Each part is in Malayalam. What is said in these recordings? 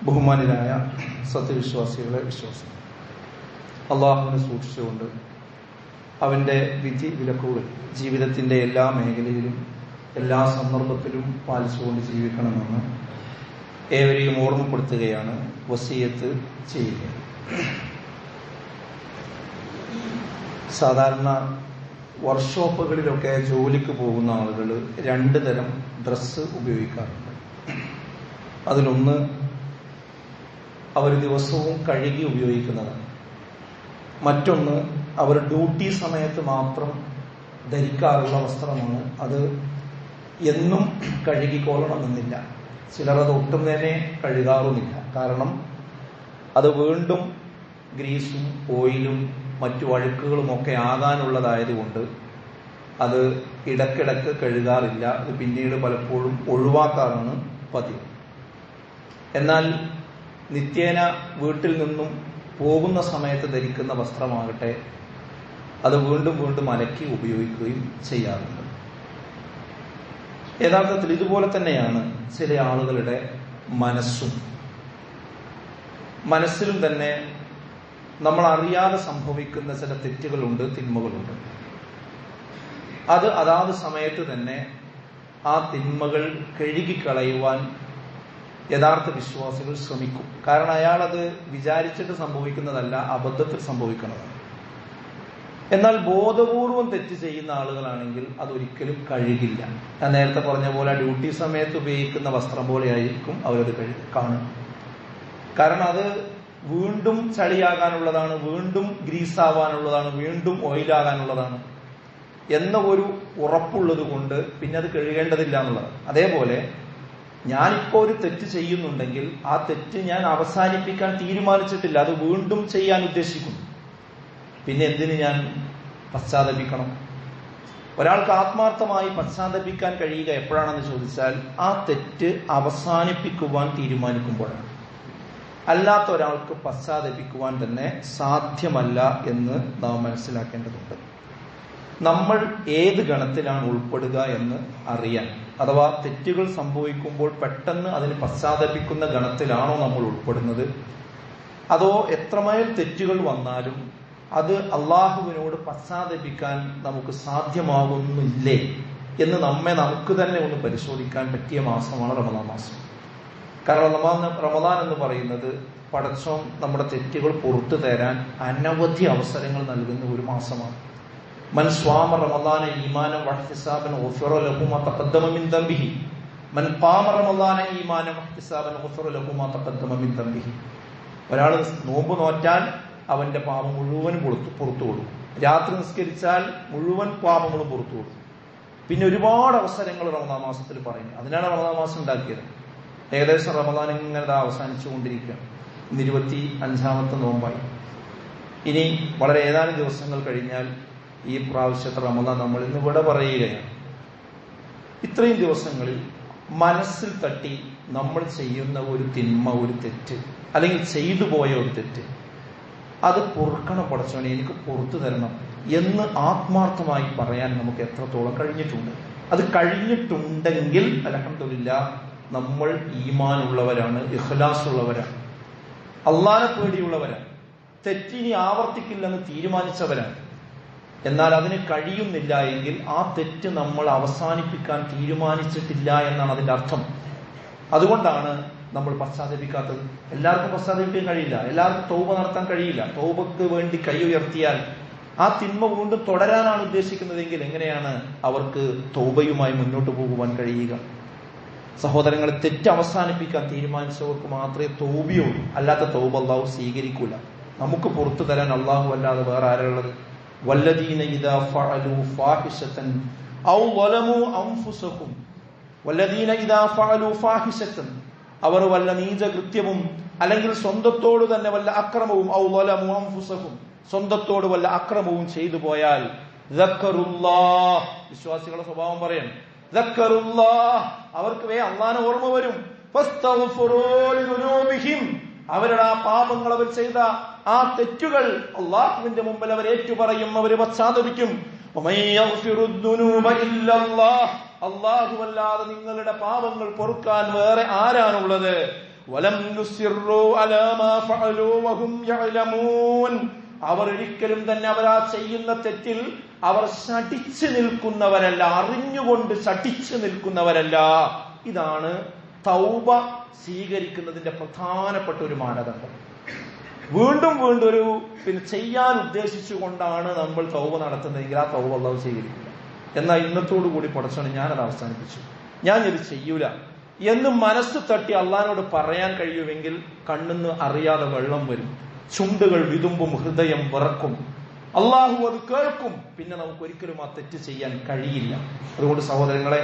ബഹുമാനിതരായ സത്യവിശ്വാസികളെ വിശ്വാസം, അള്ളാഹുവിനെ സൂക്ഷിച്ചുകൊണ്ട് അവന്റെ വിധി വിലക്കുകൾ ജീവിതത്തിന്റെ എല്ലാ മേഖലയിലും എല്ലാ സന്ദർഭത്തിലും പാലിച്ചുകൊണ്ട് ജീവിക്കണമെന്ന് ഏവരെയും ഓർമ്മപ്പെടുത്തുകയാണ് വസിയത്ത് ചെയ്യുക. സാധാരണ വർക്ക്ഷോപ്പുകളിലൊക്കെ ജോലിക്ക് പോകുന്ന ആളുകൾ രണ്ട് തരം ഡ്രസ്സ് ഉപയോഗിക്കാറുണ്ട്. അതിലൊന്ന് അവർ ദിവസവും കഴുകി ഉപയോഗിക്കുന്നതാണ്. മറ്റൊന്ന് അവർ ഡ്യൂട്ടി സമയത്ത് മാത്രം ധരിക്കാറുള്ള വസ്ത്രമാണ്. അത് എന്നും കഴുകിക്കൊള്ളണമെന്നില്ല. ചിലർ അത് ഒട്ടും തന്നെ കഴുകാറുമില്ല. കാരണം അത് വീണ്ടും ഗ്രീസും ഓയിലും മറ്റു അഴുക്കുകളുമൊക്കെ ആകാനുള്ളതായതുകൊണ്ട് അത് ഇടക്കിടക്ക് കഴുകാറില്ല. അത് പിന്നീട് പലപ്പോഴും ഒഴിവാക്കാറാണ് പതിവ്. എന്നാൽ നിത്യേന വീട്ടിൽ നിന്നും പോകുന്ന സമയത്ത് ധരിക്കുന്ന വസ്ത്രമാകട്ടെ അത് വീണ്ടും വീണ്ടും അലക്കി ഉപയോഗിക്കുകയും ചെയ്യാറുണ്ട്. യഥാർത്ഥത്തിൽ ഇതുപോലെ തന്നെയാണ് ചില ആളുകളുടെ മനസ്സിലും തന്നെ നമ്മൾ അറിയാതെ സംഭവിക്കുന്ന ചില തെറ്റുകളുണ്ട്, തിന്മകളുണ്ട്. അത് അതാത് സമയത്ത് തന്നെ ആ തിന്മകൾ കഴുകിക്കളയുവാൻ യഥാർത്ഥ വിശ്വാസികൾ ശ്രമിക്കും. കാരണം അയാളത് വിചാരിച്ചിട്ട് സംഭവിക്കുന്നതല്ല, അബദ്ധത്തിൽ സംഭവിക്കുന്നതാണ്. എന്നാൽ ബോധപൂർവം തെറ്റ് ചെയ്യുന്ന ആളുകളാണെങ്കിൽ അതൊരിക്കലും കഴുകില്ല. ഞാൻ നേരത്തെ പറഞ്ഞ പോലെ ഡ്യൂട്ടി സമയത്ത് ഉപയോഗിക്കുന്ന വസ്ത്രം പോലെ ആയിരിക്കും അവരത് കാണുക. കാരണം അത് വീണ്ടും ചളിയാകാനുള്ളതാണ്, വീണ്ടും ഗ്രീസാവാനുള്ളതാണ്, വീണ്ടും ഓയിലാകാനുള്ളതാണ് എന്ന ഒരു ഉറപ്പുള്ളത് കൊണ്ട് പിന്നെ അത് കഴുകേണ്ടതില്ല എന്നുള്ളതാണ്. അതേപോലെ ഞാനിപ്പോ ഒരു തെറ്റ് ചെയ്യുന്നുണ്ടെങ്കിൽ ആ തെറ്റ് ഞാൻ അവസാനിപ്പിക്കാൻ തീരുമാനിച്ചിട്ടില്ല, അത് വീണ്ടും ചെയ്യാൻ ഉദ്ദേശിക്കുന്നു. പിന്നെ എന്തിന് ഞാൻ പശ്ചാത്തപിക്കണം? ഒരാൾക്ക് ആത്മാർത്ഥമായി പശ്ചാത്തപിക്കാൻ കഴിയുക എപ്പോഴാണെന്ന് ചോദിച്ചാൽ ആ തെറ്റ് അവസാനിപ്പിക്കുവാൻ തീരുമാനിക്കുമ്പോഴാണ്. അല്ലാത്ത ഒരാൾക്ക് പശ്ചാത്തപിക്കുവാൻ തന്നെ സാധ്യമല്ല എന്ന് നാം മനസ്സിലാക്കേണ്ടതുണ്ട്. നമ്മൾ ഏത് ഗണത്തിലാണ് ഉൾപ്പെടുക എന്ന് അറിയാൻ, അഥവാ തെറ്റുകൾ സംഭവിക്കുമ്പോൾ പെട്ടെന്ന് അതിന് പശ്ചാത്തപിക്കുന്ന ഗണത്തിലാണോ നമ്മൾ ഉൾപ്പെടുന്നത്, അതോ എത്രമേൽ തെറ്റുകൾ വന്നാലും അത് അള്ളാഹുവിനോട് പശ്ചാത്തപിക്കാൻ നമുക്ക് സാധ്യമാകുന്നില്ലേ എന്ന് നമുക്ക് തന്നെ ഒന്ന് പരിശോധിക്കാൻ പറ്റിയ മാസമാണ് റമദാൻ മാസം. കാരണം റമദാൻ എന്ന് പറയുന്നത് പടച്ചോൻ നമ്മുടെ തെറ്റുകൾ പുറത്തു തരാൻ അനവധി അവസരങ്ങൾ നൽകുന്ന ഒരു മാസമാണ്. മൻ സ്വാമ റമദാന ഈമാനം വഹ്തിസാബൻ ഗുഫിറ ലഹു മാ തഖദ്ദമ മിൻ ദംബിഹി മൻ ഖാമ റമദാന ഈമാനം വഹ്തിസാബൻ ഗുഫിറ ലഹു മാ തഖദ്ദമ മിൻ ദംബിഹി. ഒരാൾ നോമ്പ് നോറ്റാൽ അവന്റെ പാപം മുഴുവൻ പുറത്തു കൊടുക്കും. രാത്രി നിസ്കരിച്ചാൽ മുഴുവൻ പാപങ്ങളും പുറത്തു കൊടുക്കും. പിന്നെ ഒരുപാട് അവസരങ്ങൾ റമദാൻ മാസത്തിൽ പറയുന്നു. അതിനാണ് റമദാൻ മാസം ഉണ്ടാക്കിയത്. ഏകദേശം റമദാൻ ഇങ്ങനെ അവസാനിച്ചു കൊണ്ടിരിക്കുകയാണ്. ഇന്ന് 25ാമത്തെ നോമ്പായി. ഇനി വളരെ ഏതാനും ദിവസങ്ങൾ കഴിഞ്ഞാൽ ഈ പ്രാവശ്യത്തെ റമദാൻ നമ്മൾ ഇന്ന് ഇവിടെ പറയുകയാണ്. ഇത്രയും ദിവസങ്ങളിൽ മനസ്സിൽ തട്ടി നമ്മൾ ചെയ്യുന്ന ഒരു തിന്മ, ഒരു തെറ്റ്, അല്ലെങ്കിൽ ചെയ്തു പോയ ഒരു തെറ്റ്, അത് പൊറുക്കണം പടച്ചോനെ, എനിക്ക് പുറത്തു തരണം എന്ന് ആത്മാർത്ഥമായി പറയാൻ നമുക്ക് എത്രത്തോളം കഴിഞ്ഞിട്ടുണ്ട്? അത് കഴിഞ്ഞിട്ടുണ്ടെങ്കിൽ അൽഹംദുലില്ലാഹ് നമ്മൾ ഈമാനുള്ളവരാണ്, ഇഖ്ലാസ് ഉള്ളവരാണ്, അള്ളാഹനെ പേടിയുള്ളവരാണ്, തെറ്റിനി ആവർത്തിക്കില്ലെന്ന് തീരുമാനിച്ചവരാണ്. എന്നാൽ അതിന് കഴിയുന്നില്ല എങ്കിൽ ആ തെറ്റ് നമ്മൾ അവസാനിപ്പിക്കാൻ തീരുമാനിച്ചിട്ടില്ല എന്നാണ് അതിന്റെ അർത്ഥം. അതുകൊണ്ടാണ് നമ്മൾ പശ്ചാത്തപിക്കാത്തത്. എല്ലാവർക്കും പശ്ചാത്തപിക്കാൻ കഴിയില്ല, എല്ലാവർക്കും തൗബ നടത്താൻ കഴിയില്ല. തൗബക്ക് വേണ്ടി കൈ ഉയർത്തിയാൽ ആ തിന്മ വീണ്ടും തുടരാനാണ് ഉദ്ദേശിക്കുന്നതെങ്കിൽ എങ്ങനെയാണ് അവർക്ക് തൗബയുമായി മുന്നോട്ട് പോകുവാൻ കഴിയുക? സഹോദരങ്ങളെ, തെറ്റ് അവസാനിപ്പിക്കാൻ തീരുമാനിച്ചവർക്ക് മാത്രമേ തൗബയുള്ളൂ. അല്ലാത്ത തൗബ അല്ലാഹു സ്വീകരിക്കൂല. നമുക്ക് പുറത്തു തരാൻ അല്ലാഹു അല്ലാതെ വേറെ ആരുള്ളത്? വല്ലദീന ഇദാ ഫഅലു ഫാഹിശതൻ ഔ ളലമു അൻഫുസഹും വല്ലദീന ഇദാ ഫഅലു ഫാഹിശതൻ, അവർ വല്ല നീചകൃത്യവും അല്ലെങ്കിൽ സ്വന്തത്തോട് തന്നെ വല്ല അക്രമവും, ഔ ളലമു അൻഫുസഹും, സ്വന്തത്തോട് വല്ല അക്രമവും ചെയ്തു പോയാൽ, ദക്കറുല്ലാഹ്, വിശ്വാസികളുടെ സ്വഭാവം പറയണം, ദക്കറുല്ലാഹ്, അവർക്ക് അല്ലാഹുവിനെ ഓർമ്മ വരും, ഫസ്തഗ്ഫിറൂ ലിദുനൂബിഹിം, അവരുടെ ആ പാപങ്ങൾ, അവർ ചെയ്ത ആ തെറ്റുകൾ അള്ളാഹുവിന്റെ മുമ്പിൽ അവർ ഏറ്റുപറയും, അവർ പശ്ചാത്തപിക്കും. അല്ലാഹുവല്ലാതെ നിങ്ങളുടെ പാപങ്ങൾ പൊറുക്കാൻ വേറെ ആരാണുള്ളത്? വലം യുസിറു അലാ മാ ഫഅലൂ വഹും യഅലമൂൻ. അവർ ഒരിക്കലും തന്നെ അവരാ ചെയ്യുന്ന തെറ്റിൽ അവർ ശഠിച്ചു നിൽക്കുന്നവരല്ല, അറിഞ്ഞുകൊണ്ട് ശഠിച്ചു നിൽക്കുന്നവരല്ല. ഇതാണ് തൗബ സ്വീകരിക്കുന്നതിന്റെ പ്രധാനപ്പെട്ട ഒരു മാനദണ്ഡം. വീണ്ടും വീണ്ടും ഒരു ചെയ്യാൻ ഉദ്ദേശിച്ചുകൊണ്ടാണ് നമ്മൾ തൗബ നടത്തുന്നതെങ്കിൽ ആ തൗബ അല്ലാഹു സ്വീകരിക്കില്ല. എന്നാൽ ഇന്നത്തോടു കൂടി പടച്ചോനെ ഞാനത് അവസാനിപ്പിച്ചു, ഞാൻ ഇത് ചെയ്യൂല എന്ന് മനസ്സ് തട്ടി അള്ളാഹിനോട് പറയാൻ കഴിയുമെങ്കിൽ കണ്ണിന്ന് അറിയാതെ വെള്ളം വരും, ചുണ്ടുകൾ വിതുമ്പും, ഹൃദയം വിറക്കും. അള്ളാഹു അത് കേൾക്കും. പിന്നെ നമുക്ക് ഒരിക്കലും ആ തെറ്റ് ചെയ്യാൻ കഴിയില്ല. അതുകൊണ്ട് സഹോദരങ്ങളെ,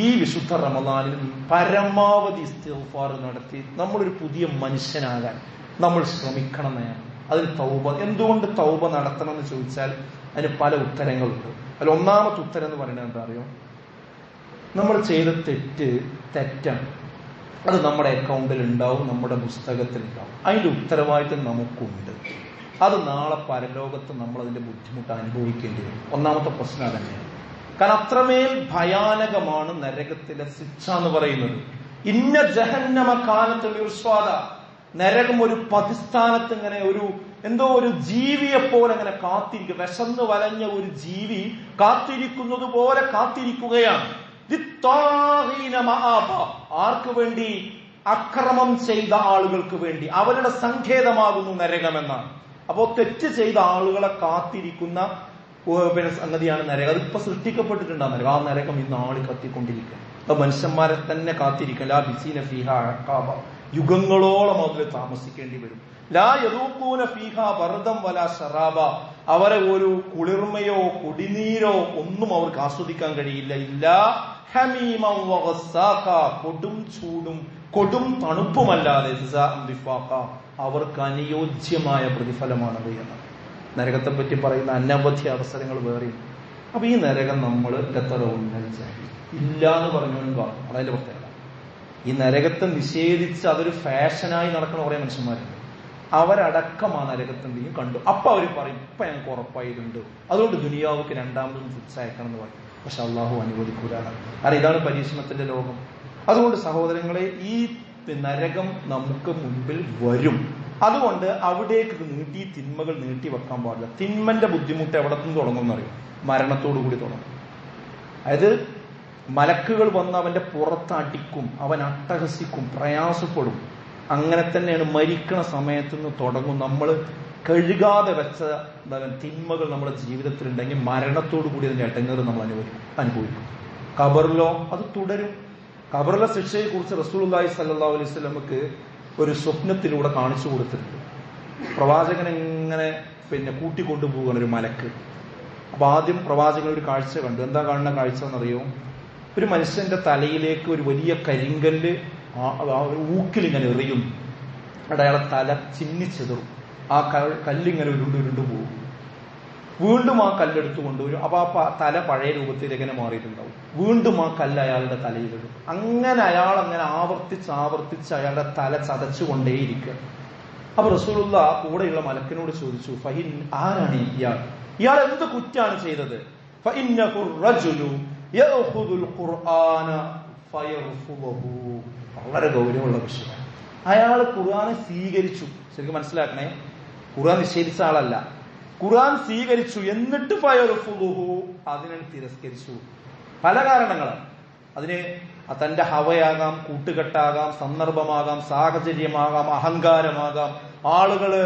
ഈ വിശുദ്ധ റമദാനിൽ പരമാവധി ഇസ്തിഗ്ഫാർ നടത്തി നമ്മളൊരു പുതിയ മനുഷ്യനാകാൻ നമ്മൾ ശ്രമിക്കണം എന്നാണ്. അതിന് തൗബ, എന്തുകൊണ്ട് തൗബ നടത്തണം എന്ന് ചോദിച്ചാൽ അതിന് പല ഉത്തരങ്ങളുണ്ട്. അതിൽ ഒന്നാമത്തെ ഉത്തരം എന്ന് പറയുന്നത് എന്താ അറിയോ? നമ്മൾ ചെയ്ത തെറ്റാണ്, അത് നമ്മുടെ അക്കൗണ്ടിൽ ഉണ്ടാവും, നമ്മുടെ പുസ്തകത്തിൽ ഉണ്ടാവും. അതിന്റെ ഉത്തരവാദിത്വം നമുക്കുണ്ട്. അത് നാളെ പരലോകത്ത് നമ്മൾ അതിന്റെ ബുദ്ധിമുട്ട് അനുഭവിക്കേണ്ടി വരും. ഒന്നാമത്തെ പ്രശ്നം തന്നെയാണ്. കാരണം അത്രമേൽ ഭയാനകമാണ് നരകത്തിലെ ശിക്ഷ എന്ന് പറയുന്നത്. ഇന്ന ജഹന്നമ കാനത്ത് മിർസ്വാദ, നരകം ഒരു പതിസ്ഥാനത്ത് ഇങ്ങനെ ഒരു ജീവിയെ പോലെ അങ്ങനെ കാത്തിരിക്കും. വിശന്ന് വലഞ്ഞ ഒരു ജീവി കാത്തിരിക്കുന്നത് പോലെ കാത്തിരിക്കുകയാണ്. ആർക്ക് വേണ്ടി? അക്രമം ചെയ്ത ആളുകൾക്ക് വേണ്ടി. അവരുടെ സങ്കേതമാകുന്നു നരകമെന്നാണ്. അപ്പോ തെറ്റ് ചെയ്ത ആളുകളെ കാത്തിരിക്കുന്ന സംഗതിയാണ് നരകം. അതിപ്പോ സൃഷ്ടിക്കപ്പെട്ടിട്ടുണ്ടാകും നരകം. ആ നരകം ഇന്ന് ആളി കത്തിക്കൊണ്ടിരിക്കും. അത് മനുഷ്യന്മാരെ തന്നെ കാത്തിരിക്കും. ലാ ബിസീന ഫീഹ അഖാബ, യുഗങ്ങളോളം അതിൽ താമസിക്കേണ്ടി വരും. ലാ യദൂഖൂന ഫീഹ ബർദം വലാ ശറാബ, അവരെ ഒരു കുളിർമയോ കുടിനീരോ ഒന്നും അവർക്ക് ആസ്വദിക്കാൻ കഴിയില്ല. ഇല്ലാ ഹമീമൻ വഗസ്സാഖ, കൊടും ചൂടും കൊടും തണുപ്പുമല്ലാതെ അവർക്ക് അനുയോജ്യമായ പ്രതിഫലമാണത് എന്ന് നരകത്തെ പറ്റി പറയുന്ന അനവധി അവസരങ്ങൾ വേറെയും. അപ്പൊ ഈ നരകം നമ്മൾ എത്ര ഇല്ല എന്ന് പറഞ്ഞവനും കാണും. അതതിന്റെ പ്രത്യേകത. ഈ നരകത്തെ നിഷേധിച്ച് അതൊരു ഫാഷനായി നടക്കുന്ന കുറെ മനുഷ്യന്മാരുണ്ട്. അവരടക്കം ആ നരകത്തിന്റെയും കണ്ടു. അപ്പൊ അവർ പറയും, ഇപ്പൊ ഞങ്ങൾക്ക് ഉറപ്പായിട്ടുണ്ട്, അതുകൊണ്ട് ദുനിയാവുക്ക് രണ്ടാമതും ശിക്ഷ അയക്കണം എന്ന് പറയും. പക്ഷെ അള്ളാഹു അനുവദിക്കൂലാണ്. കാരണം ഇതാണ് പരീക്ഷണത്തിന്റെ ലോകം. അതുകൊണ്ട് സഹോദരങ്ങളെ, ഈ നരകം നമുക്ക് മുൻപിൽ വരും. അതുകൊണ്ട് അവിടേക്ക് തിന്മകൾ നീട്ടി വെക്കാൻ പാടില്ല. തിന്മന്റെ ബുദ്ധിമുട്ട് എവിടെ നിന്ന് തുടങ്ങുമെന്നറിയും? മരണത്തോടു കൂടി തുടങ്ങും. അതായത് മലക്കുകൾ വന്ന് അവന്റെ പുറത്തടിക്കും, അവൻ അട്ടഹസിക്കും, പ്രയാസപ്പെടും. അങ്ങനെ തന്നെയാണ് മരിക്കണ സമയത്ത് നിന്ന് തുടങ്ങും. നമ്മൾ കഴുകാതെ വെച്ച തിന്മകൾ നമ്മുടെ ജീവിതത്തിലുണ്ടെങ്കിൽ മരണത്തോടു കൂടി അതിന്റെ ഇടങ്ങേറ് നമ്മൾ അനുഭവിക്കും. ഖബറിലോ അത് തുടരും. ഖബറിലെ ശിക്ഷയെ കുറിച്ച് റസൂലുള്ളാഹി സ്വല്ലല്ലാഹു അലൈഹി വസല്ലമക്ക് ഒരു സ്വപ്നത്തിലൂടെ കാണിച്ചു കൊടുത്തിട്ടുണ്ട്. പ്രവാചകൻ ഇങ്ങനെ കൂട്ടിക്കൊണ്ടുപോകുന്ന ഒരു മലക്ക്. അപ്പൊ ആദ്യം പ്രവാചകൻ ഒരു കാഴ്ച കണ്ടു. എന്താ കാണുന്ന കാഴ്ച എന്നറിയോ? ഒരു മനുഷ്യന്റെ തലയിലേക്ക് ഒരു വലിയ കരിങ്കല്ല് ഊക്കിലിങ്ങനെ എറിയുന്നു. അവിടെ അയാളെ തല ചിന്നിച്ചെതറും. ആ കല്ലിങ്ങനെ ഉരുണ്ടു പോകും. വീണ്ടും ആ കല്ലെടുത്തു കൊണ്ടുവരും. അപ്പൊ ആ തല പഴയ രൂപത്തിലേക്ക് തന്നെ മാറിയിട്ടുണ്ടാവും. വീണ്ടും ആ കല്ല് അയാളുടെ തലയിലിടും. അങ്ങനെ അയാൾ അങ്ങനെ ആവർത്തിച്ച് അയാളുടെ തല ചതച്ചുകൊണ്ടേയിരിക്കുക. അപ്പൊ റസൂലുള്ള കൂടെയുള്ള മലക്കിനോട് ചോദിച്ചു, ഫഹിൻ, ആരാണ് ഇയാൾ എന്ത് കുറ്റാണ് ചെയ്തത്? ഫഇന്നഹു റജുലു യഅഖുദുൽ ഖുർആന ഫയർഫുഹു. വളരെ ഗൗരവമുള്ള വിഷയമാണ്. അയാൾ ഖുർആനെ സ്വീകരിച്ചു. ശരിക്കും മനസ്സിലാക്കണേ, ഖുർആൻ നിഷേധിച്ച ആളല്ല. ഖുർആൻ സ്വീകരിച്ചു, എന്നിട്ട് ഫയർഫുഹു, അതിനെ തിരസ്കരിച്ചു. പല കാരണങ്ങളാണ് അതിന്. തന്റെ ഹവയാകാം, കൂട്ടുകെട്ടാകാം, സന്ദർഭമാകാം, സാഹചര്യമാകാം, അഹങ്കാരമാകാം, ആളുകള്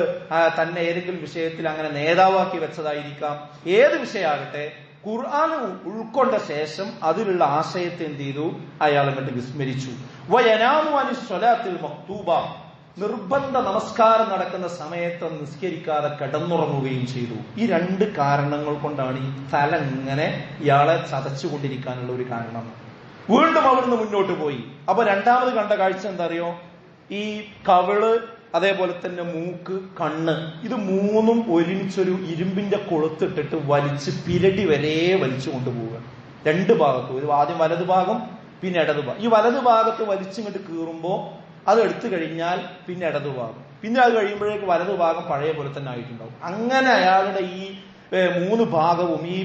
തന്നെ ഏതെങ്കിലും വിഷയത്തിൽ അങ്ങനെ നേതാവാക്കി വെച്ചതായിരിക്കാം. ഏത് വിഷയമാകട്ടെ, ഖുർആൻ ഉൾക്കൊണ്ട ശേഷം അതിലുള്ള ആശയത്തെ എന്ത് ചെയ്തു? അയാൾ അങ്ങോട്ട് വിസ്മരിച്ചു. വയനാമു അനി സ്വലാത്തിൽ മക്തൂബ, നിർബന്ധ നമസ്കാരം നടക്കുന്ന സമയത്ത് നിസ്കരിക്കാതെ കിടന്നുറങ്ങുകയും ചെയ്തു. ഈ രണ്ട് കാരണങ്ങൾ കൊണ്ടാണ് ഈ തല ഇങ്ങനെ ഇയാളെ ചതച്ചുകൊണ്ടിരിക്കാനുള്ള ഒരു കാരണം. വീണ്ടും അവിടുന്ന് മുന്നോട്ട് പോയി. അപ്പൊ രണ്ടാമത് കണ്ട കാഴ്ച എന്താ അറിയോ? ഈ കവിള്, അതേപോലെ തന്നെ മൂക്ക്, കണ്ണ്, ഇത് മൂന്നും ഒരുമിച്ചൊരു ഇരുമ്പിന്റെ കൊളുത്തിട്ടിട്ട് വലിച്ച് പിരടി വരെ വലിച്ചു കൊണ്ടുപോവുക. രണ്ട് ഭാഗത്തും. ഇത് ആദ്യം വലതു ഭാഗം, പിന്നെ ഇടതു ഭാഗം. ഈ വലതു ഭാഗത്ത് വലിച്ചിങ്ങോട്ട് കീറുമ്പോ അത് എടുത്തു കഴിഞ്ഞാൽ പിന്നെ ഇടതു ഭാഗം, പിന്നെ അത് കഴിയുമ്പോഴേക്ക് വലതു ഭാഗം പഴയ പോലെ തന്നെ ആയിട്ടുണ്ടാവും. അങ്ങനെ അയാളുടെ ഈ മൂന്ന് ഭാഗവും ഈ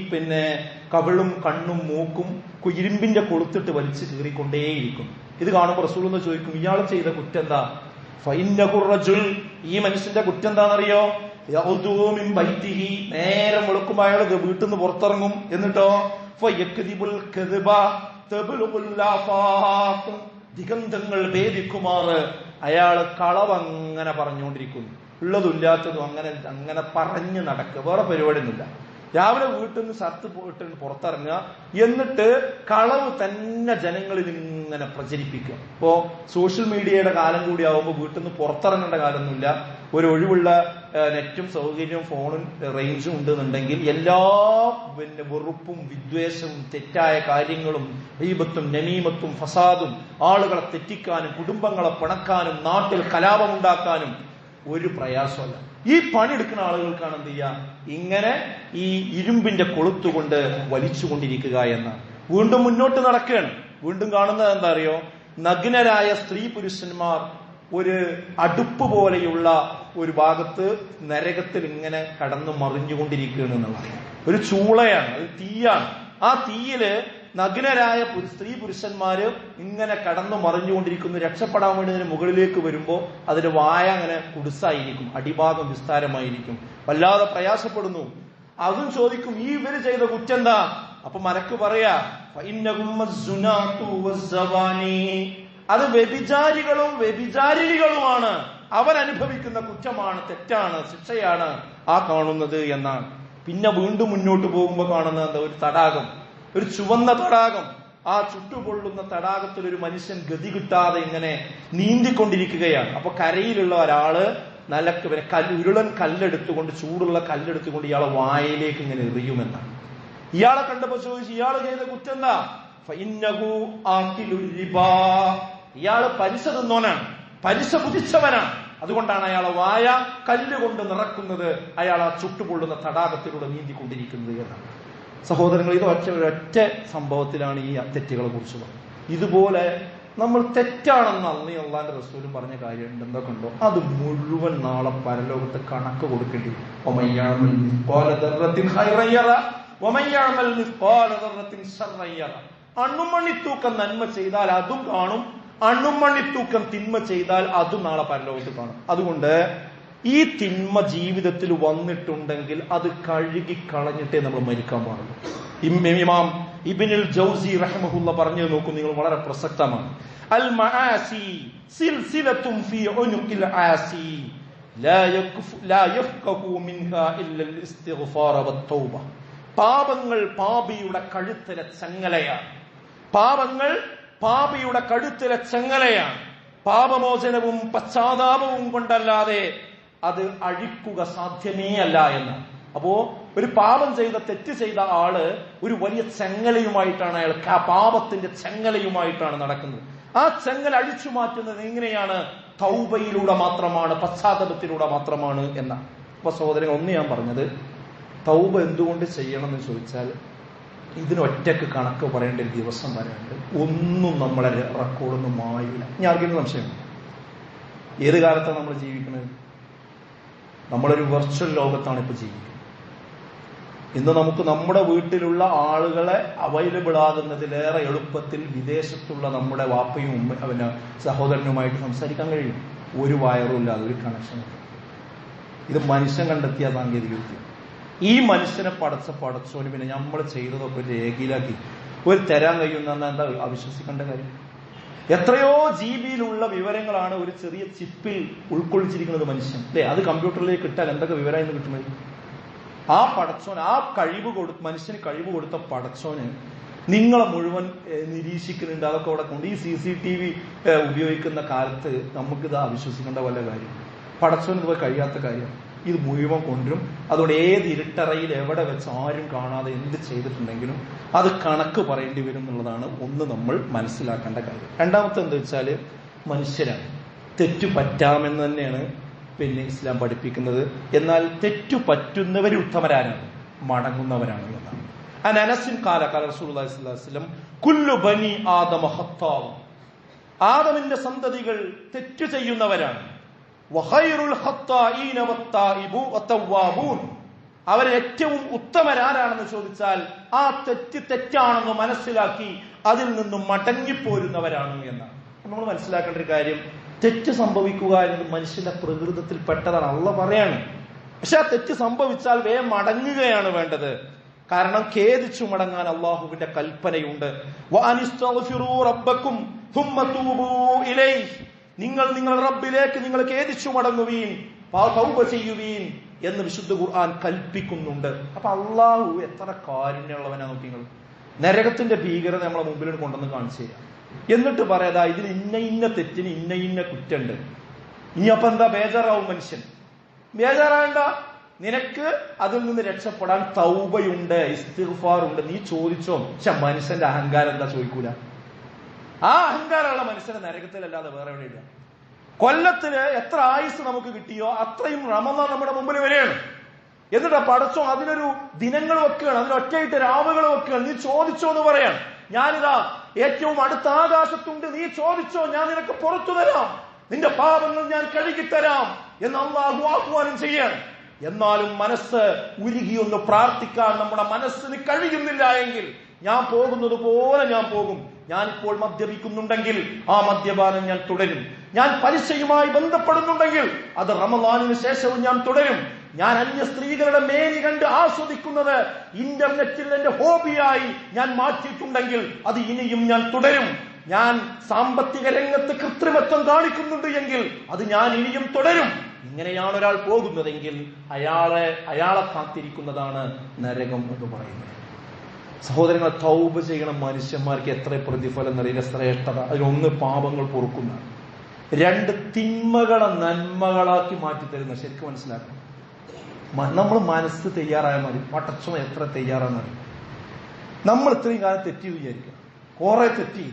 കവിളും കണ്ണും മൂക്കും ഇരുമ്പിന്റെ കൊളുത്തിട്ട് വലിച്ചു കീറിക്കൊണ്ടേയിരിക്കും. ഇത് കാണുമ്പോൾ റസൂലുള്ളാഹി ചോദിക്കും, ഇയാൾ ചെയ്ത കുറ്റം എന്താ? ഫഇന്നഹു റജുൽ, ഈ മനുഷ്യന്റെ കുറ്റം എന്താണെന്നറിയോ? യഖ്ദൂ മിൻ ബൈതിഹി, നേരം വെളുക്കുമ്പോൾ അയാൾ വീട്ടിൽ നിന്ന് പുറത്തിറങ്ങും. എന്നിട്ടോ ഫയക്ദിബുൽ കദ്ബ തബ്ലുഗുൽ ആഫാഖ്, ദിഗന്ധങ്ങൾ ഭേദിക്കുമാറ് അയാൾ കളവങ്ങനെ പറഞ്ഞുകൊണ്ടിരിക്കുന്നു. ഉള്ളതുമില്ലാത്തതും അങ്ങനെ അങ്ങനെ പറഞ്ഞു നടക്കുക, വേറെ പരിപാടിയൊന്നുമില്ല. രാവിലെ വീട്ടിൽ നിന്ന് ഷർട്ട് പോയിട്ട് പുറത്തിറങ്ങുക, എന്നിട്ട് കളവ് തന്നെ ജനങ്ങളിൽ ഇങ്ങനെ പ്രചരിപ്പിക്കുക. ഇപ്പോ സോഷ്യൽ മീഡിയയുടെ കാലം കൂടി ആവുമ്പോൾ വീട്ടിൽ നിന്ന് പുറത്തിറങ്ങേണ്ട കാലമൊന്നുമില്ല. ഒരു ഒഴിവുള്ള നെറ്റും സൗകര്യവും ഫോണും റേഞ്ചും ഉണ്ടെന്നുണ്ടെങ്കിൽ എല്ലാ വെറുപ്പും വിദ്വേഷവും തെറ്റായ കാര്യങ്ങളും ഗീബത്തും നമീമത്തും ഫസാദും ആളുകളെ തെറ്റിക്കാനും കുടുംബങ്ങളെ പിണക്കാനും നാട്ടിൽ കലാപമുണ്ടാക്കാനും ഒരു പ്രയാസമല്ല. ഈ പണിയെടുക്കുന്ന ആളുകൾക്കാണ് എന്ത് ചെയ്യുക, ഇങ്ങനെ ഈ ഇരുമ്പിന്റെ കൊളുത്തുകൊണ്ട് വലിച്ചുകൊണ്ടിരിക്കുക എന്നാണ്. വീണ്ടും മുന്നോട്ട് നടക്കുകയാണ്. വീണ്ടും കാണുന്നത് എന്താ അറിയോ? നഗ്നരായ സ്ത്രീ പുരുഷന്മാർ ഒരു അടുപ്പ് പോലെയുള്ള ഒരു ഭാഗത്ത് നരകത്തിൽ ഇങ്ങനെ കടന്നു മറിഞ്ഞുകൊണ്ടിരിക്കുകയാണ് എന്നുള്ളത്. ഒരു ചൂളയാണ്, അത് തീയാണ്. ആ തീയില് നഗ്നരായ സ്ത്രീ പുരുഷന്മാര് ഇങ്ങനെ കടന്നു മറിഞ്ഞുകൊണ്ടിരിക്കുന്നു. രക്ഷപ്പെടാൻ വേണ്ടി അതിന് മുകളിലേക്ക് വരുമ്പോൾ അതിന്റെ വായ അങ്ങനെ കുടുസായിരിക്കും, അടിഭാഗം വിസ്താരമായിരിക്കും, വല്ലാതെ പ്രയാസപ്പെടുന്നു. അതും ചോദിക്കും, ഈ ഇവര് ചെയ്ത കുറ്റെന്താ? അപ്പൊ മലക്ക് പറയാ, അത് വ്യഭിചാരികളും വ്യഭിചാരിണികളുമാണ്, അവരനുഭവിക്കുന്ന കുറ്റമാണ്, തെറ്റാണ്, ശിക്ഷയാണ് ആ കാണുന്നത് എന്നാണ്. പിന്നെ വീണ്ടും മുന്നോട്ട് പോകുമ്പോൾ കാണുന്ന എന്താ? ഒരു തടാകം, ഒരു ചുവന്ന തടാകം. ആ ചുട്ടുപൊള്ളുന്ന തടാകത്തിൽ ഒരു മനുഷ്യൻ ഗതി കിട്ടാതെ ഇങ്ങനെ നീന്തിക്കൊണ്ടിരിക്കുകയാണ്. അപ്പൊ കരയിലുള്ള ഒരാള് നിലക്ക് ഉരുളൻ കല്ലെടുത്തുകൊണ്ട്, ചൂടുള്ള കല്ലെടുത്തുകൊണ്ട് ഇയാളെ വായയിലേക്ക് ഇങ്ങനെ എറിയുമെന്നാണ്. ഇയാളെ കണ്ടപ്പോ ചോദിച്ചു, ഇയാൾ ചെയ്ത കുറ്റം എന്താ? ഫഇന്നഹു ആകിലുർ റിബാ, ഇയാള് പലിശ തിന്നോനാണ്, പലിശ പുതിച്ചവനാണ്. അതുകൊണ്ടാണ് അയാളെ വായ കല്ലുകൊണ്ട് നിറക്കുന്നത്, അയാൾ ആ ചുട്ടുപൊള്ളുന്ന തടാകത്തിലൂടെ നീന്തിക്കൊണ്ടിരിക്കുന്നത് എന്നാണ്. സഹോദരങ്ങൾ, ഇത് ഒറ്റ സംഭവത്തിലാണ് ഈ തെറ്റുകളെ കുറിച്ച് പറഞ്ഞത്. ഇതുപോലെ നമ്മൾ തെറ്റാണെന്ന് അള്ളാന്റെ റസൂലും പറഞ്ഞ കാര്യമുണ്ട്. എന്തൊക്കെ ഉണ്ടോ അത് മുഴുവൻ നാളെ പരലോകത്ത് കണക്ക് കൊടുക്കേണ്ടി വരും. അണുമണിത്തൂക്കം നന്മ ചെയ്താൽ അതും കാണും, അണുമണിത്തൂക്കം തിന്മ ചെയ്താൽ അതും നാളെ പരലോകത്ത് കാണും. അതുകൊണ്ട് ഈ തിന്മ ജീവിതത്തിൽ വന്നിട്ടുണ്ടെങ്കിൽ അത് കഴുകി കളഞ്ഞിട്ടേ നമ്മൾ മരിക്കാൻ പാടുള്ളൂ. ഇമാം ഇബ്നുൽ ജൗസി റഹ്മഹുല്ലാ പറഞ്ഞു നോക്കൂ, നിങ്ങൾ, വളരെ പ്രസക്തമാണ്. അൽ മആസി സിൽസിലത്തുൻ ഫീ ഉനുഖിൽ ആസി ലാ യഫ്ഖഹു മിൻഹാ ഇല്ല അൽ ഇസ്തിഗ്ഫാർ വത്തൗബ. പാപങ്ങൾ പാപിയുടെ കഴുത്തിലെ ചങ്ങലയാണ്. പാപങ്ങൾ പാപിയുടെ കഴുത്തിലെ ചങ്ങലയാണ്. പാപമോചനവും പശ്ചാത്താപവും കൊണ്ടല്ലാതെ അത് അഴിക്കുക സാധ്യമേ അല്ല എന്ന്. അപ്പോ ഒരു പാപം ചെയ്ത, തെറ്റ് ചെയ്ത ആള് ഒരു വലിയ ചെങ്ങലയുമായിട്ടാണ്, അയാൾക്ക് ആ പാപത്തിന്റെ ചെങ്ങലയുമായിട്ടാണ് നടക്കുന്നത്. ആ ചെങ്ങല അഴിച്ചു മാറ്റുന്നത് എങ്ങനെയാണ്? തൗബയിലൂടെ മാത്രമാണ്, പശ്ചാത്തലത്തിലൂടെ മാത്രമാണ് എന്നാണ്. അപ്പൊ സഹോദരൻ, ഒന്ന് ഞാൻ പറഞ്ഞത്, തൗബ എന്തുകൊണ്ട് ചെയ്യണം എന്ന് ചോദിച്ചാൽ ഇതിനൊറ്റക്ക് കണക്ക് പറയേണ്ട ഒരു ദിവസം വരെയുണ്ട്. ഒന്നും നമ്മളെ റെക്കോർഡൊന്നും മായില്ല. ഞാൻ ആർക്കെങ്കിലും സംശയം? ഏത് കാലത്താണ് നമ്മൾ ജീവിക്കുന്നത്? നമ്മളൊരു വെർച്വൽ ലോകത്താണ് ഇപ്പൊ ജീവിക്കുന്നത്. ഇന്ന് നമുക്ക് നമ്മുടെ വീട്ടിലുള്ള ആളുകളെ അവൈലബിൾ ആകുന്നതിലേറെ എളുപ്പത്തിൽ വിദേശത്തുള്ള നമ്മുടെ വാപ്പയും പിന്നെ സഹോദരനുമായിട്ട് സംസാരിക്കാൻ കഴിയും. ഒരു വയറും ഇല്ലാതെ, ഒരു കണക്ഷനും. ഇത് മനുഷ്യൻ കണ്ടെത്തിയ സാങ്കേതിക വിദ്യ. ഈ മനുഷ്യനെ പടച്ചോന് പിന്നെ നമ്മൾ ചെയ്തതൊക്കെ രേഖയിലാക്കി ഒരു തരാൻ കഴിയുന്ന എന്താ അവിശ്വസിക്കേണ്ട കാര്യം? എത്രയോ GB-യിലുള്ള വിവരങ്ങളാണ് ഒരു ചെറിയ ചിപ്പിൽ ഉൾക്കൊള്ളിച്ചിരിക്കുന്നത് മനുഷ്യൻ, അല്ലേ? അത് കമ്പ്യൂട്ടറിലേക്ക് ഇട്ടാൽ എന്തൊക്കെ വിവരം എന്ന് കിട്ടുന്നത്? ആ പടച്ചോൻ, ആ കഴിവ് മനുഷ്യന് കഴിവ് കൊടുത്ത പടച്ചോന് നിങ്ങളെ മുഴുവൻ നിരീക്ഷിക്കുന്നുണ്ട്. അതൊക്കെ അവിടെ കൊണ്ട് ഈ CCTV ഉപയോഗിക്കുന്ന കാലത്ത് നമുക്കിത് അവിശ്വസിക്കേണ്ട വല്ല കാര്യം? പടച്ചോന് ഇതുപോലെ കഴിയാത്ത കാര്യം. ഇത് മുഴുവൻ കൊണ്ടുവരും. അതുകൊണ്ട് ഏത് ഇരുട്ടറയിൽ എവിടെ വെച്ച് ആരും കാണാതെ എന്ത് ചെയ്തിട്ടുണ്ടെങ്കിലും അത് കണക്ക് പറയേണ്ടി വരും എന്നുള്ളതാണ് ഒന്ന് നമ്മൾ മനസ്സിലാക്കേണ്ട കാര്യം. രണ്ടാമത്തെ എന്താ വെച്ചാൽ, മനുഷ്യരാണ്, തെറ്റു പറ്റാമെന്ന് തന്നെയാണ് പിന്നെ ഇസ്ലാം പഠിപ്പിക്കുന്നത്. എന്നാൽ തെറ്റു പറ്റുന്നവർ ഉത്തമരാനാണ്, മടങ്ങുന്നവരാണ് എന്നതാണ്. അനസിൻ കാല റസൂലുള്ളാഹി സ്വല്ലല്ലാഹു അലൈഹി വസല്ലം കുല്ലു ബനി ആദമ ഖത്താഉ, ആദമിന്റെ സന്തതികൾ തെറ്റു ചെയ്യുന്നവരാണ്. വഖൈറുൽ ഖത്താഈന വത്തായിബു വതവ്വാബൂൻ, അവർ ഏറ്റവും ഉത്തമരാരാണെന്ന് ചോദിച്ചാൽ ആ തെറ്റാണെന്ന് മനസ്സിലാക്കി അതിൽ നിന്നും മടങ്ങിപ്പോരുന്നവരാണ് എന്നാണ്. നമ്മൾ മനസ്സിലാക്കേണ്ട ഒരു കാര്യം, തെറ്റ് സംഭവിക്കുക എന്നത് മനുഷ്യന്റെ പ്രകൃതത്തിൽ പെട്ടതാണ്. അള്ളാഹ് പറയാണ്. പക്ഷെ ആ തെറ്റ് സംഭവിച്ചാൽ വേഗം മടങ്ങുകയാണ് വേണ്ടത്. കാരണം ഖേദിച്ചു മടങ്ങാൻ അള്ളാഹുവിന്റെ കൽപ്പനയുണ്ട്. നിങ്ങൾ നിങ്ങളുടെ റബ്ബിലേക്ക് നിങ്ങൾ ഖേദിച്ചു മടങ്ങുവീൻ, തൗബ ചെയ്യുവീൻ എന്ന് വിശുദ്ധ ഖുർആൻ കൽപ്പിക്കുന്നുണ്ട്. അപ്പൊ അള്ളാഹു എത്ര കാരുണ്യമുള്ളവനാ നോക്കി. നിങ്ങൾ നരകത്തിന്റെ ഭീകരത നമ്മളെ മുമ്പിൽ കൊണ്ടുവന്ന് കാണിച്ചു തരാം. എന്നിട്ട് പറയാതാ ഇതിൽ ഇന്ന തെറ്റിന് ഇന്ന കുറ്റുണ്ട്. ഇനി അപ്പൊ എന്താ ബേജാറാവും മനുഷ്യൻ? ബേജാറാവേണ്ട. നിനക്ക് അതിൽ നിന്ന് രക്ഷപ്പെടാൻ തൗബയുണ്ട്, ഇസ്തിഗ്ഫാറുണ്ട്. നീ ചോദിച്ചോ. പക്ഷെ മനുഷ്യന്റെ അഹങ്കാരം എന്താ ചോദിക്കൂല. ആ അഹങ്കാരമുള്ള മനുഷ്യന്റെ നരകത്തിലല്ലാതെ വേറെ എവിടെയില്ല. കൊല്ലത്തില് എത്ര ആയുസ് നമുക്ക് കിട്ടിയോ അത്രയും റമദാൻ നമ്മുടെ മുമ്പിൽ വരികയാണ്. എന്നിട്ട് പടച്ചോ അതിനൊരു ദിനങ്ങൾ വെക്കുകയാണ്, അതിനൊറ്റയിട്ട് രാവുകൾ വെക്കുകയാണ്. നീ ചോദിച്ചോ എന്ന് പറയാണ്. ഞാനിതാ ഏറ്റവും അടുത്ത ആകാശത്തുണ്ട്, നീ ചോദിച്ചോ, ഞാൻ നിനക്ക് പുറത്തു തരാം, നിന്റെ പാപങ്ങൾ ഞാൻ കഴുകിത്തരാം എന്ന് അല്ലാഹു ആഹ്വാനം ചെയ്യാണ്. എന്നാലും മനസ്സ് ഉരുകിയൊന്ന് പ്രാർത്ഥിക്കാൻ നമ്മുടെ മനസ്സിന് കഴിയുന്നില്ല എങ്കിൽ ഞാൻ പോകുന്നത് പോലെ ഞാൻ പോകും. ഞാനിപ്പോൾ മദ്യപിക്കുന്നുണ്ടെങ്കിൽ ആ മദ്യപാനം ഞാൻ തുടരും. ഞാൻ പലിശയുമായി ബന്ധപ്പെടുന്നുണ്ടെങ്കിൽ അത് റമദാനിന് ശേഷവും ഞാൻ തുടരും. ഞാൻ അന്യ സ്ത്രീകളുടെ മേനി കണ്ട് ആസ്വദിക്കുന്നത് ഇന്റർനെറ്റിൽ എന്റെ ഹോബിയായി ഞാൻ മാറ്റിയിട്ടുണ്ടെങ്കിൽ അത് ഇനിയും ഞാൻ തുടരും. ഞാൻ സാമ്പത്തിക രംഗത്ത് കൃത്രിമത്വം കാണിക്കുന്നുണ്ട് എങ്കിൽ അത് ഞാൻ ഇനിയും തുടരും. ഇങ്ങനെയാണ് ഒരാൾ പോകുന്നതെങ്കിൽ അയാളെ കാത്തിരിക്കുന്നതാണ് നരകം എന്ന് പറയുന്നത്. സഹോദരങ്ങൾ, തൗബ ചെയ്യണം മനുഷ്യന്മാർക്ക് എത്ര പ്രതിഫലം എന്നറിയില്ല, ശ്രേഷ്ഠത. അതിലൊന്ന് പാപങ്ങൾ പൊറുക്കുന്ന, രണ്ട് തിന്മകളെ നന്മകളാക്കി മാറ്റിത്തരുന്ന. ശരിക്കും മനസ്സിലാക്കണം. നമ്മൾ മനസ്സ് തയ്യാറായാൽ മതി. പടച്ചോൻ എത്ര തയ്യാറാണെന്നറിയും. നമ്മൾ ഇത്രയും കാലം തെറ്റി വിചാരിക്കുക, കുറെ തെറ്റി,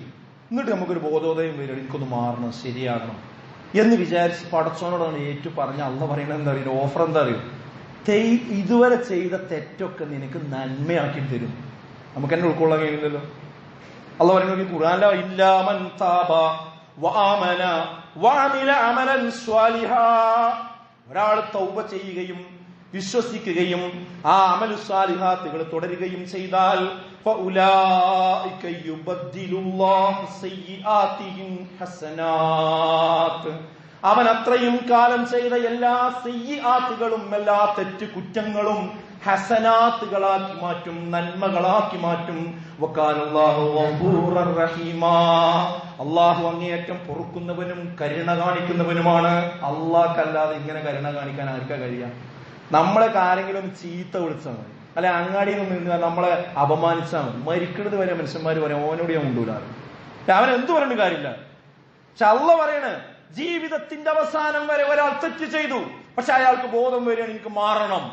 എന്നിട്ട് നമുക്കൊരു ബോധോദയം വരും, എനിക്കൊന്ന് മാറണം, ശരിയാകണം എന്ന് വിചാരിച്ച് പടച്ചോനോടാണ് ഏറ്റു പറഞ്ഞ അള്ളാഹ് പറയണത് എന്താ അറിയില്ല, ഓഫർ എന്താ അറിയും, ഇതുവരെ ചെയ്ത തെറ്റൊക്കെ നിനക്ക് നന്മയാക്കി തരും. നമുക്ക് എന്നെ ഉൾക്കൊള്ളാൻ കഴിയുന്നില്ലല്ലോ. അള്ളാഹ് പറയുന്നത് ഖുർആനിലെ ഇല്ലാ മൻ താബ വആമന വഅമില അമലൻ സ്വാലിഹാ. ഒരാൾ തൗബ ചെയ്യുകയും വിശ്വസിക്കുകയും ആ അമലു സ്വാലിഹാത്തുകൾ തുടരുകയും ചെയ്താൽ ഫഉലൈക യുബദ്ദിലുല്ലാഹു സയ്യിആതിഹിം ഹസനാത്ത്. അവൻ അത്രയും കാലം ചെയ്ത എല്ലാ സയ്യിആത്തുകളും എല്ലാ തെറ്റ് കുറ്റങ്ങളും ഹസനാത്തുകളാക്കി മാറ്റും, നന്മകളാക്കി മാറ്റും. വകാനല്ലാഹു ഗഫൂറർ റഹീമാ. അള്ളാഹു അങ്ങേയറ്റം പൊറുക്കുന്നവനും കരുണ കാണിക്കുന്നവനുമാണ്. അള്ളാഹ്ക്കല്ലാതെ ഇങ്ങനെ കരുണ കാണിക്കാൻ ആർക്കാ കഴിയാം? നമ്മളെ ആരെങ്കിലും ചീത്ത വിളിച്ചാൽ മതി, അല്ലെ അങ്ങാടിയിൽ നിന്ന് നമ്മളെ അപമാനിച്ചാൽ മതി, മരിക്കുന്നത് വരെ മനുഷ്യന്മാർ പറയാം ഓനോട് ഞാൻ കൊണ്ടുവിടാറ്, അവൻ എന്ത് പറഞ്ഞിട്ട് കാര്യമില്ല. പക്ഷെ അള്ളാഹ് പറയണ് ജീവിതത്തിന്റെ അവസാനം വരെ ഒരാൾ തെറ്റ് ചെയ്തു, പക്ഷെ അയാൾക്ക് ബോധം വരികയാണ് എനിക്ക് മാറണം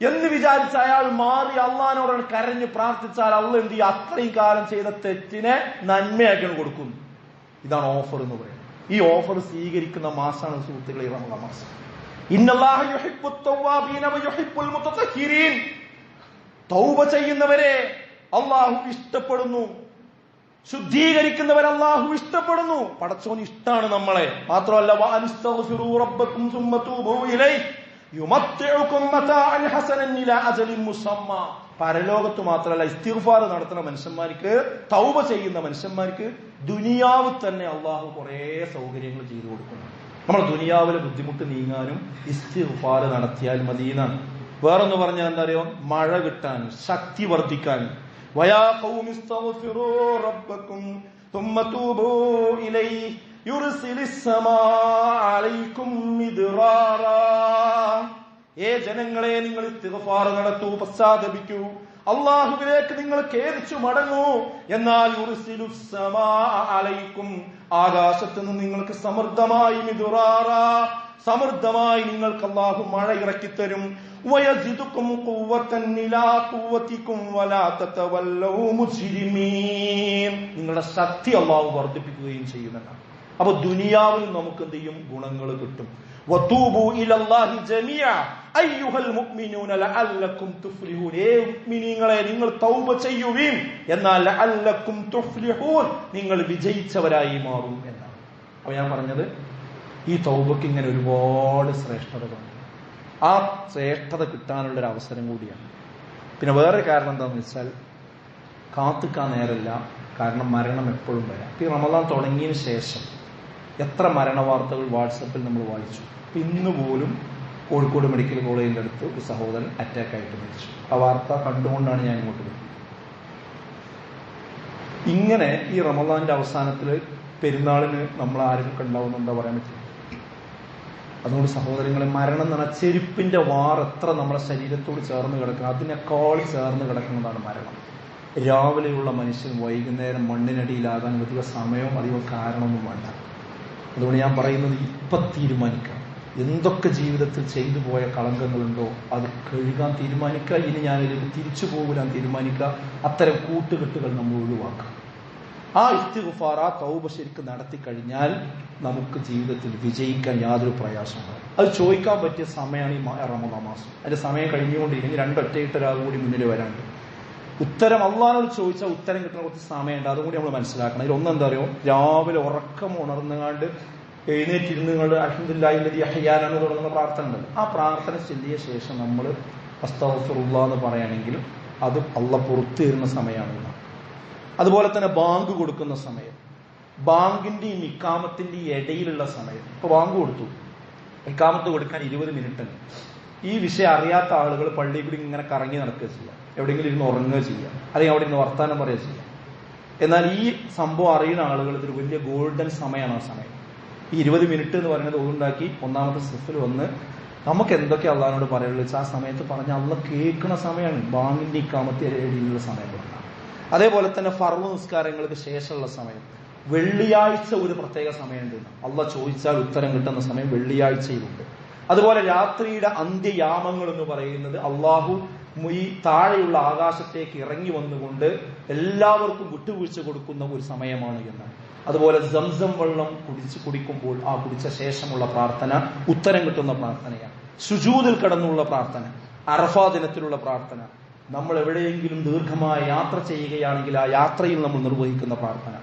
എന്ന് വിചാരിച്ച് അയാൾ മാറി അള്ളാഹിനോടാണ് കരഞ്ഞ് പ്രാർത്ഥിച്ചാൽ അള്ളാഹ് എന്ത് ചെയ്യും? അത്രയും കാലം ചെയ്ത തെറ്റിനെ നന്മയാക്കിയാണ് കൊടുക്കുന്നു. ഇതാണ് ഓഫർ എന്ന് പറയുന്നത്. ഈ ഓഫർ സ്വീകരിക്കുന്ന മാസമാണ് സുഹൃത്തുക്കളെ റമദാൻ മാസം. ഇന്നല്ലാഹ യുഹിബ്ബുത് തവ്വാബീന വയുഹിബ്ബുൽ മുതതഹിരീൻ. തൗബ ചെയ്യുന്നവരെ അള്ളാഹു ഇഷ്ടപ്പെടുന്നു, ശുദ്ധീകരിക്കുന്നവരെ അള്ളാഹു ഇഷ്ടപ്പെടുന്നു. പടച്ചോൻ ഇഷ്ടാണ് നമ്മളെ. മാത്രമല്ല വഅനിസ്തഗ്ഫിറൂ റബ്ബക്കും സുമ്മ തൂബൂ ഇലൈഹി യുമത്തിഉകും മതാഅൻ ഹസനൻ ഇലാ അജലിൻ മുസമ്മ. പരലോകത്ത് മാത്രമല്ല ഇസ്തിഗ്ഫാർ നടത്തുന്ന മനുഷ്യന്മാർക്ക്, തൗബ ചെയ്യുന്ന മനുഷ്യന്മാർക്ക് ദുനിയാവ് തന്നെ അള്ളാഹു കുറെ സൗകര്യങ്ങൾ ചെയ്തു കൊടുക്കുന്നു. നമ്മൾ ദുനിയാവിലെ ബുദ്ധിമുട്ട് നീങ്ങാനും ഇസ്തിഗ്ഫാർ നടത്തിയാൽ മദീനാണ്. വേറൊന്ന് പറഞ്ഞാൽ എന്താ അറിയോ? മഴ കിട്ടാനും ശക്തി വർദ്ധിക്കാനും. വയാ ഖൗമിസ്തഗ്ഫിറൂ റബ്ബക്കും തുമ്മ തൂബൂ ഇലൈഹി യുർസിലിസ് സമാഅ അലൈക്കും മിദ്റാറാ. ജനങ്ങളെ നിങ്ങൾ ഇസ്തിഗ്ഫാർ നടത്തൂ, പശ്ചാത്തപിക്കൂ, അള്ളാഹുവിലേക്ക് നിങ്ങൾ ഖേദിച്ചു മടങ്ങൂ. എന്നാൽ യുർസിലുസ് സമാഅ അലൈക്കും, ആകാശത്ത് നിന്ന് നിങ്ങൾക്ക് സമൃദ്ധമായി മിദ്റാറാ, സമൃദ്ധമായി നിങ്ങൾക്ക് അള്ളാഹു മഴ ഇറക്കിത്തരും. വയസിദുക്കും ഖുവ്വതൻ ഇലാ ഖുവ്വതികും വലാ തതവല്ലൗ മുജ്രിമീൻ. നിങ്ങളുടെ ശക്തി അള്ളാഹു വർദ്ധിപ്പിക്കുകയും ചെയ്യുന്നതാണ്. അപ്പൊ ദുനിയാവിൽ നമുക്ക് എന്ത് ചെയ്യും? ഗുണങ്ങൾ കിട്ടും. വതൂബു ഇലല്ലാഹി ജമീഅ അയ്യുഹൽ മുഅ്മിനൂന ലഅല്ലക്കും തുഫ്ലിഹൂൻ. മുഅ്മിനീങ്ങളെ നിങ്ങൾ തൗബ ചെയ്യുവീൻ, എന്നാൽ ലഅല്ലക്കും തുഫ്ലിഹൂൻ, നിങ്ങൾ വിജയിച്ചവരായി മാറും എന്നാണ്. അപ്പൊ ഞാൻ പറഞ്ഞത് ഈ തൗബക്ക് ഇങ്ങനെ ഒരുപാട് ശ്രേഷ്ഠതകളുണ്ട്. ആ ശ്രേഷ്ഠത കിട്ടാനുള്ളൊരു അവസരം കൂടിയാണ്. പിന്നെ വേറെ കാരണം എന്താണെന്ന് വെച്ചാൽ കാത്തുക്കാൻ നേരമില്ല, കാരണം മരണം എപ്പോഴും വരാം. ഈ റമദാൻ തുടങ്ങിയതിന് ശേഷം എത്ര മരണവാർത്തകൾ വാട്സപ്പിൽ നമ്മൾ വായിച്ചു. ഇന്ന് പോലും കോഴിക്കോട് മെഡിക്കൽ കോളേജിൻ്റെ അടുത്ത് ഒരു സഹോദരൻ അറ്റാക്കായിട്ട് മരിച്ചു. ആ വാർത്ത കണ്ടുകൊണ്ടാണ് ഞാൻ ഇങ്ങോട്ട് വരുന്നത്. ഇങ്ങനെ ഈ റമദാന്റെ അവസാനത്തിൽ പെരുന്നാളിന് നമ്മൾ ആരൊക്കെ ഉണ്ടാവുന്നുണ്ടോ പറയാൻ പറ്റില്ല. അതുകൊണ്ട് സഹോദരങ്ങളെ, മരണം എന്ന് പറഞ്ഞാൽ ചെരുപ്പിന്റെ വാർ എത്ര നമ്മുടെ ശരീരത്തോട് ചേർന്ന് കിടക്കുക, അതിനേക്കാൾ ചേർന്ന് കിടക്കുന്നതാണ് മരണം. രാവിലെയുള്ള മനുഷ്യൻ വൈകുന്നേരം മണ്ണിനടിയിലാകാൻ അധിക സമയവും അധികം കാരണമൊന്നും വേണ്ട. അതുകൊണ്ട് ഞാൻ പറയുന്നത്, ഇപ്പം തീരുമാനിക്കാം. എന്തൊക്കെ ജീവിതത്തിൽ ചെയ്തു പോയ കളങ്കങ്ങളുണ്ടോ അത് കഴുകാൻ തീരുമാനിക്കുക. ഇനി ഞാനിതിൽ തിരിച്ചു പോകാൻ തീരുമാനിക്കുക. അത്തരം കൂട്ടുകെട്ടുകൾ നമ്മൾ ഒഴിവാക്കുക. ആ ഇസ്തിഗ്ഫാർ, ആ തൗബ ശരിക്ക് നടത്തി കഴിഞ്ഞാൽ നമുക്ക് ജീവിതത്തിൽ വിജയിക്കാൻ യാതൊരു പ്രയാസമില്ല. അത് ചോദിക്കാൻ പറ്റിയ സമയമാണ് ഈ റമദാൻ മാസം. അതിന്റെ സമയം കഴിഞ്ഞുകൊണ്ടിരിക്കും. 2 ഒറ്റയിട്ടൊരാൾ കൂടി മുന്നിൽ വരാണ്ട്. ഉത്തരം അള്ളാഹിനോട് ചോദിച്ചാൽ ഉത്തരം കിട്ടുന്ന കുറച്ച് സമയമുണ്ട്. അതും കൂടി നമ്മൾ മനസ്സിലാക്കണം. ഇതിലൊന്നെന്താ അറിയോ, രാവിലെ ഉറക്കം ഉണർന്നുകൊണ്ട് എഴുന്നേറ്റിരുന്നുകൊണ്ട് അൽഹംദുലില്ലാഹി അല്ലദീ അഹ്യാനാന്ന് തുടങ്ങുന്ന പ്രാർത്ഥന ഉണ്ട്. ആ പ്രാർത്ഥന ചൊല്ലിയ ശേഷം നമ്മൾ അസ്തഗ്ഫിറുല്ലാഹ് എന്ന് പറയുകയാണെങ്കിൽ അത് അള്ളാഹ് പുറത്തു തരുന്ന സമയമാണ്. അതുപോലെ തന്നെ ബാങ്ക് കൊടുക്കുന്ന സമയം, ബാങ്കിന്റെയും ഇക്കാമത്തിന്റെയും ഇടയിലുള്ള സമയം. ഇപ്പൊ ബാങ്ക് കൊടുത്തു, ഇക്കാമത്ത് കൊടുക്കാൻ 20 മിനിറ്റ് ഉണ്ട്. ഈ വിഷയം അറിയാത്ത ആളുകൾ പള്ളിയിൽ കൂടി ഇങ്ങനെ കറങ്ങി നടക്കുക ചെയ്യുക, എവിടെയെങ്കിലും ഇരുന്ന് ഉറങ്ങുക ചെയ്യുക, അല്ലെങ്കിൽ അവിടെ ഇരുന്ന് വർത്താനം പറയുക ചെയ്യുക. എന്നാൽ ഈ സംഭവം അറിയുന്ന ആളുകൾ ഇതൊരു വലിയ ഗോൾഡൻ സമയമാണ്. ആ സമയം ഈ 20 മിനിറ്റ് എന്ന് പറയുന്നത് ഒന്നുണ്ടാക്കി ഒന്നാമത്തെ സ്റ്റിഫിൽ വന്ന് നമുക്ക് എന്തൊക്കെ അള്ളാഹിനോട് പറയുള്ളൂ വെച്ചാൽ ആ സമയത്ത് പറഞ്ഞ അള്ളാഹ് കേൾക്കുന്ന സമയമാണ്. ബാങ്കിന്റെ ഇക്കാമത്തെ ഇടയിലുള്ള സമയങ്ങളാണ്. അതേപോലെ തന്നെ ഫർള് നിസ്കാരങ്ങൾക്ക് ശേഷമുള്ള സമയം, വെള്ളിയാഴ്ച ഒരു പ്രത്യേക സമയമുണ്ട്. അള്ളാഹ് ചോദിച്ചാൽ ഉത്തരം കിട്ടുന്ന സമയം വെള്ളിയാഴ്ചയിലുണ്ട്. അതുപോലെ രാത്രിയുടെ അന്ത്യയാമങ്ങൾ എന്ന് പറയുന്നത് അള്ളാഹു ഈ താഴെയുള്ള ആകാശത്തേക്ക് ഇറങ്ങി വന്നുകൊണ്ട് എല്ലാവർക്കും വിട്ടുവീഴ്ച കൊടുക്കുന്ന ഒരു സമയമാണ് എന്നാണ്. അതുപോലെ സംസം വെള്ളം കുടിക്കുമ്പോൾ ആ കുടിച്ച ശേഷമുള്ള പ്രാർത്ഥന ഉത്തരം കിട്ടുന്ന പ്രാർത്ഥനയാണ്. സുജൂദിൽ കിടന്നുള്ള പ്രാർത്ഥന, അറഫാ ദിനത്തിലുള്ള പ്രാർത്ഥന, നമ്മൾ എവിടെയെങ്കിലും ദീർഘമായ യാത്ര ചെയ്യുകയാണെങ്കിൽ ആ യാത്രയിൽ നമ്മൾ നിർവഹിക്കുന്ന പ്രാർത്ഥന,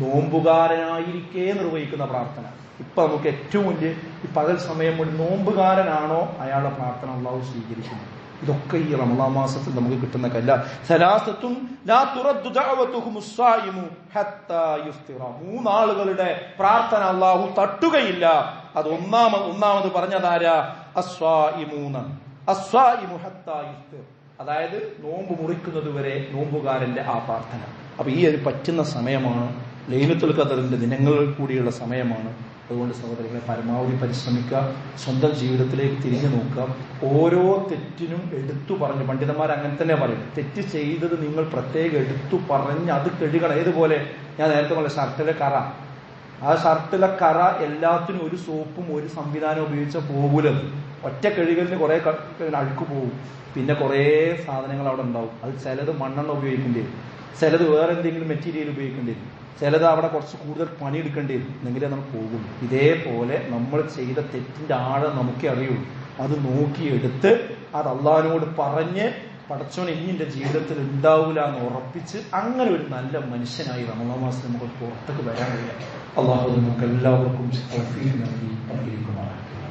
നോമ്പുകാരനായിരിക്കെ നിർവഹിക്കുന്ന പ്രാർത്ഥന. ഇപ്പൊ നമുക്ക് ഏറ്റവും വലിയ ഈ പകൽ സമയം കൊണ്ട് നോമ്പുകാരനാണോ അയാളുടെ പ്രാർത്ഥന അള്ളാഹു സ്വീകരിക്കുന്നു. ഇതൊക്കെ ഈ റമദാൻ മാസത്തിൽ നമുക്ക് കിട്ടുന്ന കല്ല. സലാസത്തുൻ ലാ തുറദ്ദു ദഅവതുഹും അസ്സായിമു ഹത്താ യുഫ്തിറ. 3 ആളുകളുടെ പ്രാർത്ഥന അള്ളാഹു തട്ടുകയില്ല. അത് ഒന്നാമത് പറഞ്ഞതാരാ? അസ്സായിമൂന, അസ്സായിമു ഹത്താ യുഫ്തിർ. അതായത് നോമ്പ് മുറിക്കുന്നത് വരെ നോമ്പുകാരന്റെ ആ പ്രാർത്ഥന. അപ്പൊ ഈ ഒരു പറ്റുന്ന സമയമാണ്, ലൈലത്തുൽ ഖദറിന്റെ ദിനങ്ങളിൽ കൂടിയുള്ള സമയമാണ്. അതുകൊണ്ട് സഹോദരങ്ങളെ, പരമാവധി പരിശ്രമിക്കുക, സ്വന്തം ജീവിതത്തിലേക്ക് തിരിഞ്ഞു നോക്കുക. ഓരോ തെറ്റിനും എടുത്തു പറഞ്ഞ്, പണ്ഡിതന്മാർ അങ്ങനെ തന്നെ പറയും, തെറ്റ് ചെയ്തത് നിങ്ങൾ പ്രത്യേകം എടുത്തു പറഞ്ഞ് അത് കഴുകണം. ഏതുപോലെ ഞാൻ നേരത്തെ പറഞ്ഞ ഷർട്ടിലെ കറ, ആ ഷർട്ടിലെ കറ എല്ലാത്തിനും ഒരു സോപ്പും ഒരു സംവിധാനം ഉപയോഗിച്ചാൽ പോകൂലത്. ഒറ്റ കഴുകലിന് കുറെ അഴുക്ക് പോകും. പിന്നെ കുറേ സാധനങ്ങൾ അവിടെ ഉണ്ടാവും. അത് ചിലത് മണ്ണെണ്ണ ഉപയോഗിക്കേണ്ടി വരും, ചിലത് വേറെ എന്തെങ്കിലും മെറ്റീരിയൽ ഉപയോഗിക്കേണ്ടി വരും, ചിലത് അവിടെ കുറച്ച് കൂടുതൽ പണിയെടുക്കേണ്ടി വരും. എന്നെങ്കിലേ നമുക്ക് പോകും. ഇതേപോലെ നമ്മൾ ചെയ്ത തെറ്റിന്റെ ആഴം നമുക്കേ അറിയുള്ളൂ. അത് നോക്കിയെടുത്ത് അത് അള്ളാഹിനോട് പറഞ്ഞ് പടച്ചോൻ ഇനി എന്റെ ജീവിതത്തിൽ ഉണ്ടാവില്ല എന്ന് ഉറപ്പിച്ച് അങ്ങനെ ഒരു നല്ല മനുഷ്യനായി റമദാൻ മാസം നമുക്ക് പുറത്തേക്ക് വരാൻ കഴിയാം. അള്ളാഹു നമുക്ക് എല്ലാവർക്കും തൗഫീഖ് നൽകി അനുഗ്രഹിക്കുമാറാകട്ടെ.